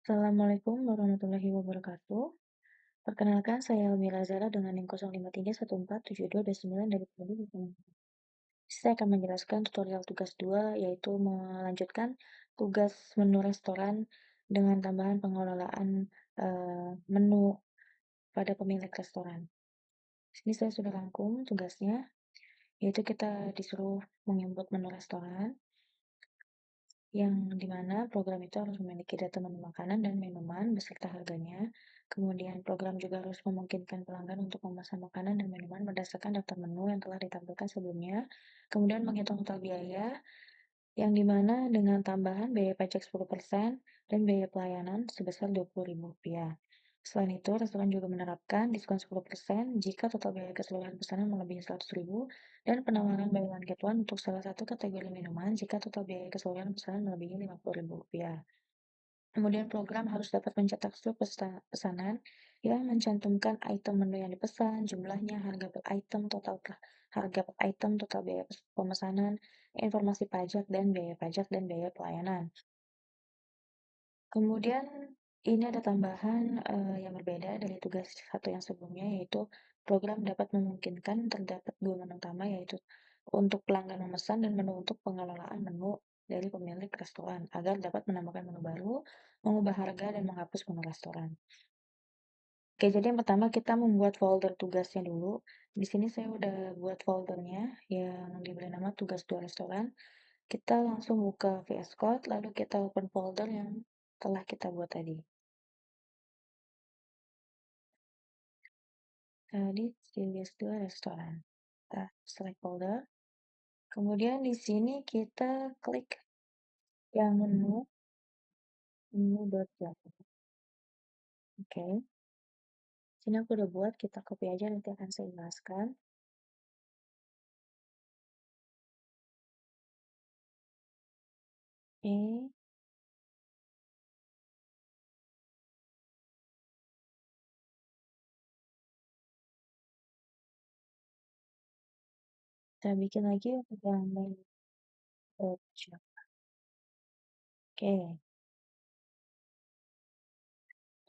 Assalamualaikum warahmatullahi wabarakatuh. Perkenalkan, saya Elmira Zara dengan NIM 05347229 dari Prodi Hukum. Saya akan menjelaskan tutorial tugas 2, yaitu melanjutkan tugas menu restoran dengan tambahan pengelolaan menu pada pemilik restoran. Sini saya sudah rangkum tugasnya, yaitu kita disuruh menginput menu restoran, yang dimana program itu harus memiliki data menu makanan dan minuman beserta harganya. Kemudian program juga harus memungkinkan pelanggan untuk memesan makanan dan minuman berdasarkan daftar menu yang telah ditampilkan sebelumnya. Kemudian menghitung total biaya, yang dimana dengan tambahan biaya pajak 10% dan biaya pelayanan sebesar Rp20.000. Selain itu, restoran juga menerapkan diskon 10% jika total biaya keseluruhan pesanan melebihi 100.000 dan penawaran buy one get one untuk salah satu kategori minuman jika total biaya keseluruhan pesanan melebihi Rp50.000. Kemudian program harus dapat mencetak struk pesanan yang mencantumkan item menu yang dipesan, jumlahnya, harga per item, harga per item, total biaya pemesanan, informasi pajak dan biaya pelayanan. Kemudian ini ada tambahan yang berbeda dari tugas satu yang sebelumnya, yaitu program dapat memungkinkan terdapat dua menu utama, yaitu untuk pelanggan memesan dan menu untuk pengelolaan menu dari pemilik restoran agar dapat menambahkan menu baru, mengubah harga, dan menghapus menu restoran. Oke, jadi yang pertama kita membuat folder tugasnya dulu. Di sini saya udah buat foldernya yang diberi nama tugas 2 restoran. Kita langsung buka VS Code, lalu kita open folder yang telah kita buat tadi. Tadi tugas 2 restoran. Kita select folder. Kemudian di sini kita klik yang menu.java. Oke. Sini aku udah buat, kita copy aja, nanti akan saya jelaskan. Oke. Kita bikin lagi untuk yang menu.java. Oke.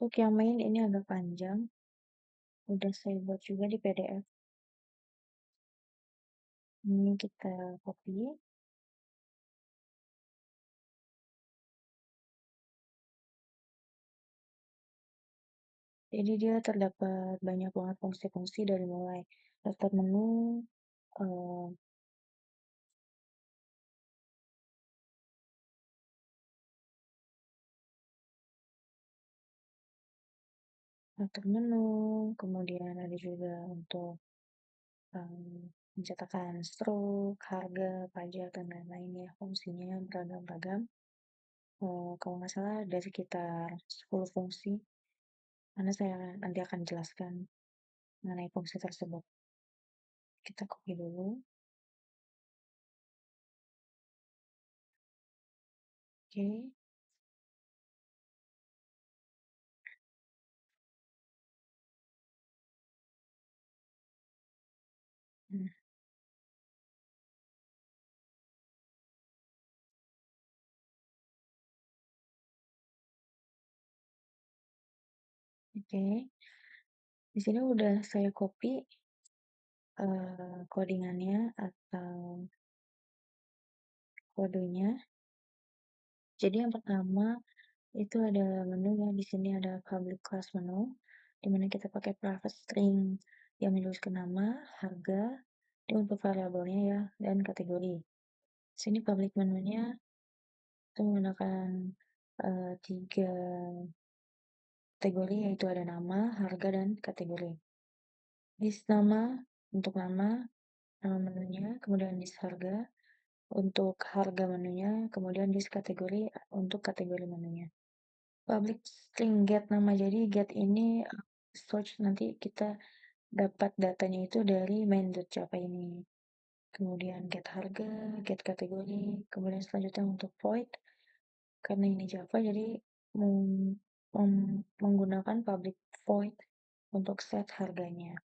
Untuk yang main ini agak panjang. Udah saya buat juga di PDF. Ini kita copy. Jadi dia terdapat banyak banget fungsi-fungsi dari mulai daftar menu, eh, daftar menu, kemudian ada juga untuk pencetakan struk, harga, pajak, dan lain-lain ya. Fungsinya beragam-ragam. Kalau nggak salah ada sekitar 10 fungsi, karena saya nanti akan jelaskan mengenai fungsi tersebut. Kita copy dulu. Oke. Hmm, Oke. Di sini udah saya copy codingannya atau kodenya. Jadi yang pertama itu ada menu ya, di sini ada public class menu, di mana kita pakai private string yang menjelaskan nama, harga, dan untuk variabelnya ya, dan kategori. Sini public menunya itu menggunakan 3 kategori, yaitu ada nama, harga, dan kategori. List nama untuk nama menunya, kemudian list harga untuk harga menunya, kemudian list kategori untuk kategori menunya. Public string get nama, jadi get ini search, nanti kita dapat datanya itu dari main.java ini. Kemudian get harga, get kategori, kemudian selanjutnya untuk void, karena ini Java jadi menggunakan public void untuk set harganya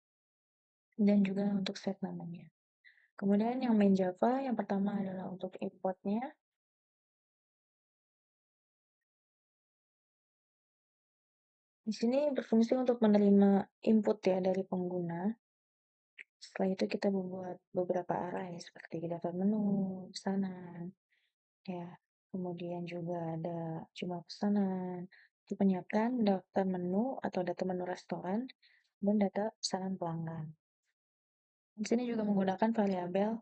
dan juga untuk set namanya. Kemudian yang main Java yang pertama adalah untuk importnya. Di sini berfungsi untuk menerima input ya dari pengguna. Setelah itu kita membuat beberapa array seperti daftar menu, pesanan, ya. Kemudian juga ada jumlah pesanan. Untuk menyiapkan daftar menu atau data menu restoran dan data pesanan pelanggan. Di sini juga menggunakan variabel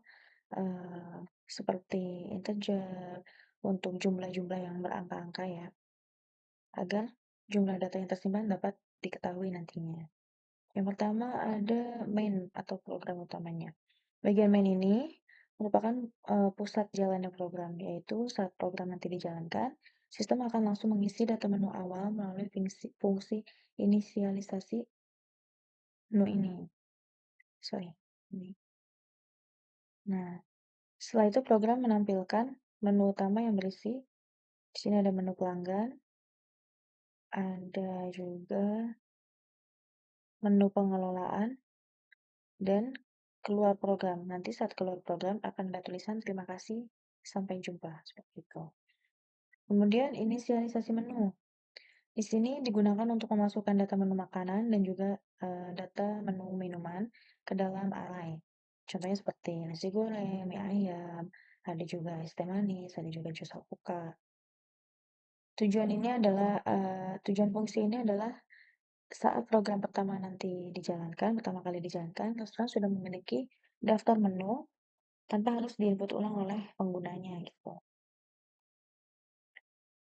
eh, seperti integer untuk jumlah-jumlah yang berangka-angka ya, agar jumlah data yang tersimpan dapat diketahui nantinya. Yang pertama ada main atau program utamanya. Bagian main ini merupakan pusat jalannya program, yaitu saat program nanti dijalankan, sistem akan langsung mengisi data menu awal melalui fungsi inisialisasi menu ini. Sorry, ini. Nah, setelah itu program menampilkan menu utama yang berisi, di sini ada menu pelanggan, ada juga menu pengelolaan, dan keluar program. Nanti saat keluar program akan ada tulisan terima kasih, sampai jumpa, seperti itu. Kemudian inisialisasi menu. Di sini digunakan untuk memasukkan data menu makanan dan juga data menu minuman ke dalam array. Contohnya seperti nasi goreng, mie ayam, ada juga es teh manis, ada juga jus alpukat. Tujuan fungsi ini adalah saat program pertama nanti dijalankan, pertama kali dijalankan, restoran sudah memiliki daftar menu tanpa harus diinput ulang oleh penggunanya gitu.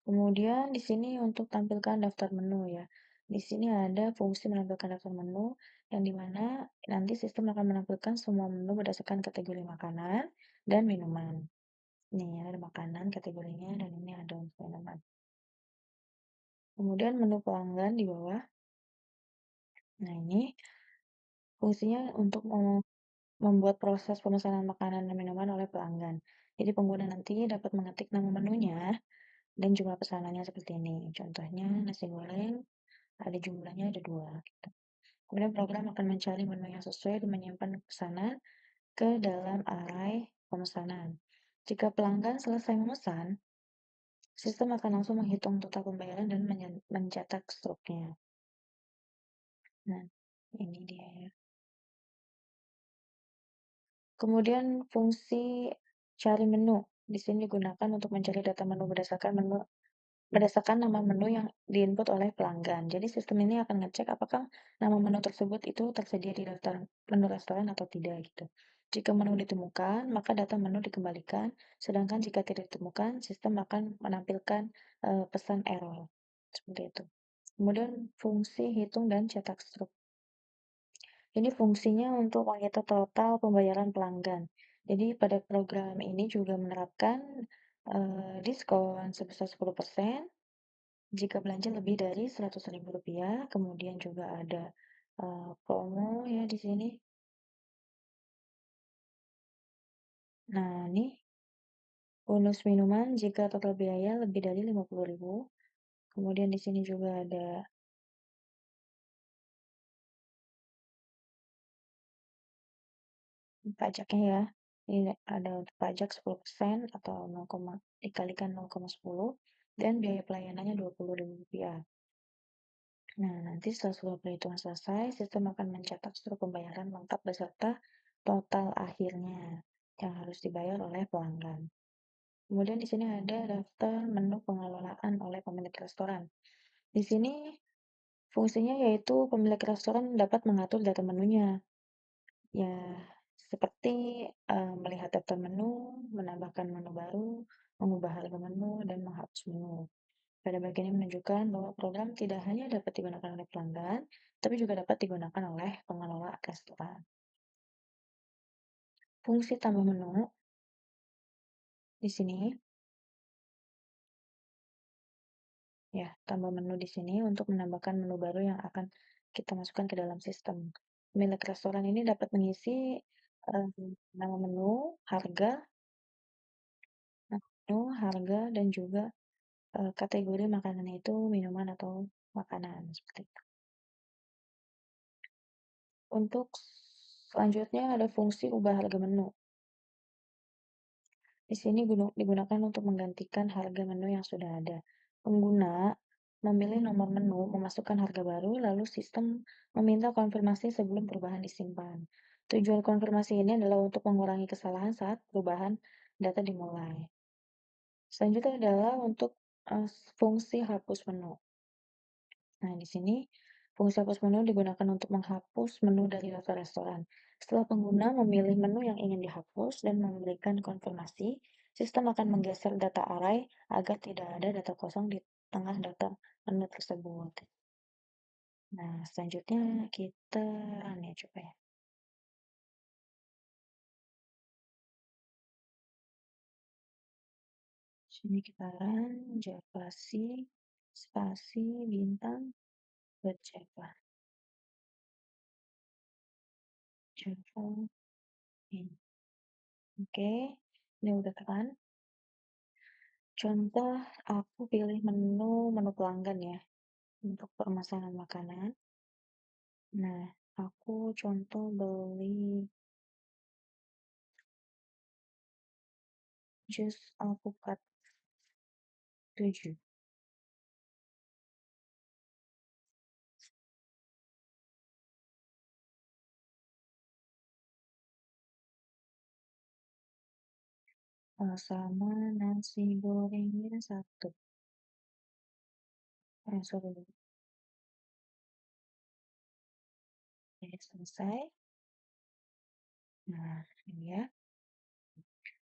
Kemudian di sini untuk tampilkan daftar menu ya. Di sini ada fungsi menampilkan daftar menu yang dimana nanti sistem akan menampilkan semua menu berdasarkan kategori makanan dan minuman. Nih ada makanan kategorinya dan ini ada untuk minuman. Kemudian menu pelanggan di bawah. Nah ini fungsinya untuk membuat proses pemesanan makanan dan minuman oleh pelanggan. Jadi pengguna nanti dapat mengetik nama menunya dan jumlah pesanannya seperti ini. Contohnya nasi goreng, ada jumlahnya ada 2 gitu. Kemudian program akan mencari menu yang sesuai dan menyimpan pesanan ke dalam array pemesanan. Jika pelanggan selesai memesan, sistem akan langsung menghitung total pembayaran dan mencetak struknya. Nah, ini dia ya. Kemudian fungsi cari menu di sini digunakan untuk mencari data menu berdasarkan nama menu yang diinput oleh pelanggan. Jadi sistem ini akan ngecek apakah nama menu tersebut itu tersedia di daftar menu restoran atau tidak gitu. Jika menu ditemukan, maka data menu dikembalikan, sedangkan jika tidak ditemukan, sistem akan menampilkan pesan error. Seperti itu. Kemudian fungsi hitung dan cetak struk. Ini fungsinya untuk menghitung total pembayaran pelanggan. Jadi pada program ini juga menerapkan diskon sebesar 10% jika belanja lebih dari Rp100.000, kemudian juga ada promo ya di sini. Nah, ini bonus minuman jika total biaya lebih dari 50.000. Kemudian di sini juga ada pajaknya ya. Ini ada untuk pajak 10% atau 0, dikalikan 0,10 dan biaya pelayanannya Rp20.000. Nah, nanti setelah seluruh perhitungan selesai, sistem akan mencetak seluruh pembayaran lengkap beserta total akhirnya yang harus dibayar oleh pelanggan. Kemudian di sini ada daftar menu pengelolaan oleh pemilik restoran. Di sini fungsinya yaitu pemilik restoran dapat mengatur data menunya. Ya, seperti melihat daftar menu, menambahkan menu baru, mengubah harga menu, dan menghapus menu. Pada bagian ini menunjukkan bahwa program tidak hanya dapat digunakan oleh pelanggan, tapi juga dapat digunakan oleh pengelola restoran. Fungsi tambah menu di sini, ya, tambah menu di sini untuk menambahkan menu baru yang akan kita masukkan ke dalam sistem. Pemilik restoran ini dapat mengisi eh, nama menu, harga, dan juga kategori makanan itu minuman atau makanan seperti itu. Untuk selanjutnya ada fungsi ubah harga menu. Di sini digunakan untuk menggantikan harga menu yang sudah ada. Pengguna memilih nomor menu, memasukkan harga baru, lalu sistem meminta konfirmasi sebelum perubahan disimpan. Tujuan konfirmasi ini adalah untuk mengurangi kesalahan saat perubahan data dimulai. Selanjutnya adalah untuk fungsi hapus menu. Nah, di sini fungsi hapus menu digunakan untuk menghapus menu dari daftar restoran. Setelah pengguna memilih menu yang ingin dihapus dan memberikan konfirmasi, sistem akan menggeser data array agar tidak ada data kosong di tengah data menu tersebut. Nah, selanjutnya kita run ya, coba ya. Sini kita run Javasi spasi bintang buat Java. Java in. Oke, ini udah kan? Contoh, aku pilih menu pelanggan ya, untuk pemesanan makanan. Nah, aku contoh beli jus alpukat 7. Sama nasi gorengnya 1. Sorry. Oke, selesai. Nah, ini ya.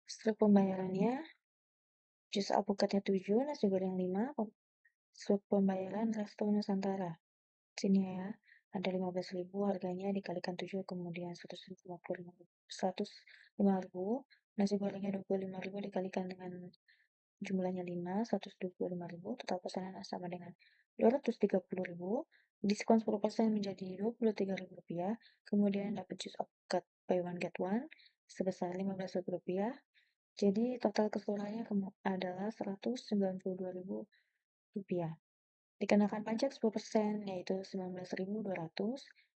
Struk pembayarannya, jus alpukatnya 7, nasi goreng 5, struk pembayaran Resto Nusantara. Sini ya, ada 15.000 harganya dikalikan 7 kemudian 155.000. Nasi gorengnya 25.000 dikalikan dengan jumlahnya 5, 125.000. Total pesanan sama dengan 230.000. Diskon 10% menjadi Rp23.000. Kemudian dapat jus alpukat buy one get one sebesar Rp15.000. Jadi total keseluruhannya adalah Rp192.000. Dikenakan pajak 10%, yaitu 19.200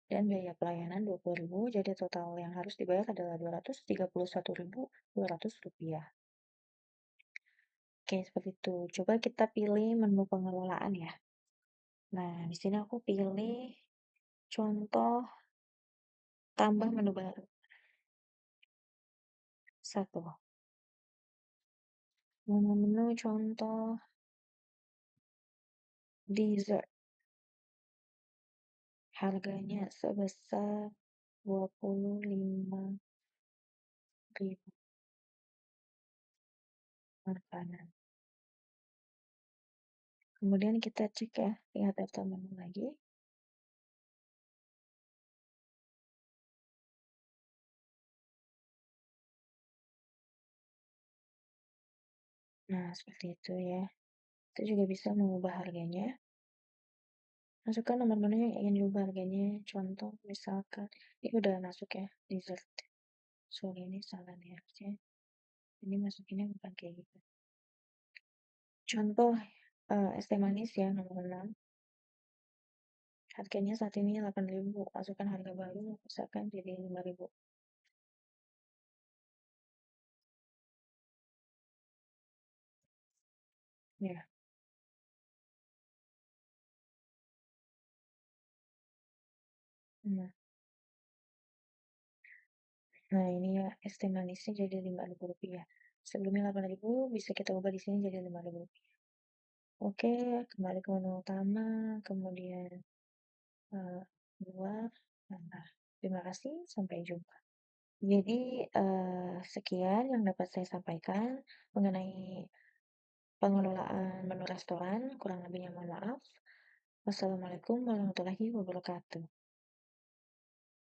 dan biaya pelayanan 20.000, jadi total yang harus dibayar adalah Rp231.200. Oke, seperti itu. Coba kita pilih menu pengelolaan ya. Nah, di sini aku pilih contoh tambah menu baru. 1. Menu contoh dessert. Harganya sebesar 25.000 makanan. Kemudian kita cek ya, lihat daftar menu lagi. Nah, seperti itu ya. Kita juga bisa mengubah harganya. Masukkan nomor menu yang ingin diubah harganya. Contoh, misalkan, ini udah masuk ya, dessert. Sorry, ini salah nih harusnya. Ini masukinnya bukan kayak gitu. Contoh, es teh manis ya, nomor 6. Harganya saat ini 8.000. Masukkan harga baru, misalkan jadi 5.000. Ya, nah. Nah, ini ya, es teh manisnya jadi Rp5.000. Sebelumnya 8.000, bisa kita ubah di sini jadi Rp5.000. Oke, kembali ke menu utama, kemudian luar. Nah, terima kasih, sampai jumpa. Jadi, sekian yang dapat saya sampaikan mengenai pengelolaan menu restoran, kurang lebihnya mohon maaf. Wassalamualaikum warahmatullahi wabarakatuh.